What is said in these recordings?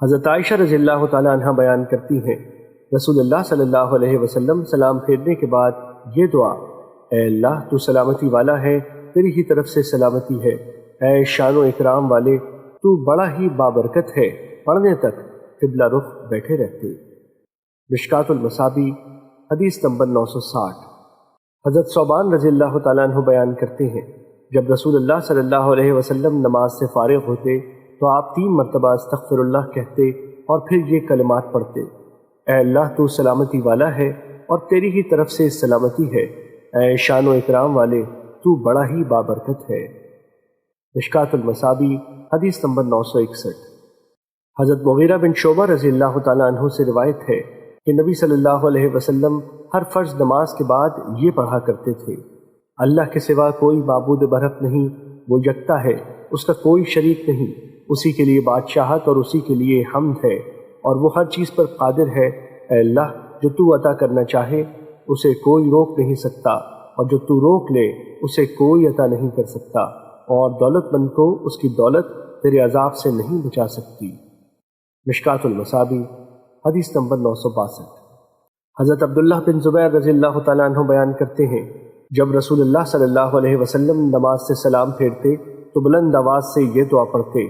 حضرت عائشہ رضی اللہ تعالیٰ عنہ بیان کرتی ہیں، رسول اللہ صلی اللہ علیہ وسلم سلام پھیرنے کے بعد یہ دعا: اے اللہ تو سلامتی والا ہے، تیری ہی طرف سے سلامتی ہے، اے شان و اکرام والے تو بڑا ہی بابرکت ہے، پڑھنے تک قبلہ رخ بیٹھے رہتے۔ مشکوٰۃ المصابیح حدیث نمبر 960۔ حضرت ثوبان رضی اللہ تعالیٰ عنہ بیان کرتے ہیں، جب رسول اللہ صلی اللہ علیہ وسلم نماز سے فارغ ہوتے تو آپ 3 مرتبہ استغفر اللہ کہتے اور پھر یہ کلمات پڑھتے: اے اللہ تو سلامتی والا ہے اور تیری ہی طرف سے سلامتی ہے، اے شان و اکرام والے تو بڑا ہی بابرکت ہے۔ مشکوٰۃ المصابیح حدیث نمبر 961۔ حضرت مغیرہ بن شعبہ رضی اللہ تعالیٰ عنہ سے روایت ہے کہ نبی صلی اللہ علیہ وسلم ہر فرض نماز کے بعد یہ پڑھا کرتے تھے: اللہ کے سوا کوئی معبود برحق نہیں، وہ یکتا ہے، اس کا کوئی شریک نہیں، اسی کے لیے بادشاہت اور اسی کے لیے حمد ہے، اور وہ ہر چیز پر قادر ہے۔ اے اللہ، جو تو عطا کرنا چاہے اسے کوئی روک نہیں سکتا، اور جو تو روک لے اسے کوئی عطا نہیں کر سکتا، اور دولت مند کو اس کی دولت تیرے عذاب سے نہیں بچا سکتی۔ مشکوٰۃ المصابیح حدیث نمبر 962۔ حضرت عبداللہ بن زبیر رضی اللہ تعالیٰ عنہ بیان کرتے ہیں، جب رسول اللہ صلی اللہ علیہ وسلم نماز سے سلام پھیرتے تو بلند آواز سے یہ دعا پڑھتے: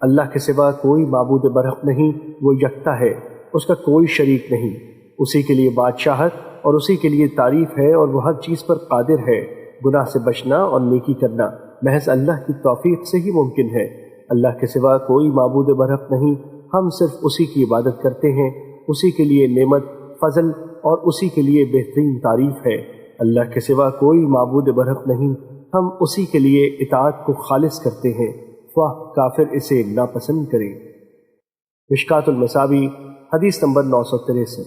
اللہ کے سوا کوئی معبود برحق نہیں، وہ یکتا ہے، اس کا کوئی شریک نہیں، اسی کے لیے بادشاہت اور اسی کے لیے تعریف ہے، اور وہ ہر چیز پر قادر ہے۔ گناہ سے بچنا اور نیکی کرنا محض اللہ کی توفیق سے ہی ممکن ہے۔ اللہ کے سوا کوئی معبود برحق نہیں، ہم صرف اسی کی عبادت کرتے ہیں، اسی کے لیے نعمت، فضل اور اسی کے لیے بہترین تعریف ہے۔ اللہ کے سوا کوئی معبود برحق نہیں، ہم اسی کے لیے اطاعت کو خالص کرتے ہیں، خواہ کافر اسے ناپسند کرے۔ مشکوٰۃ المصابیح حدیث نمبر 963۔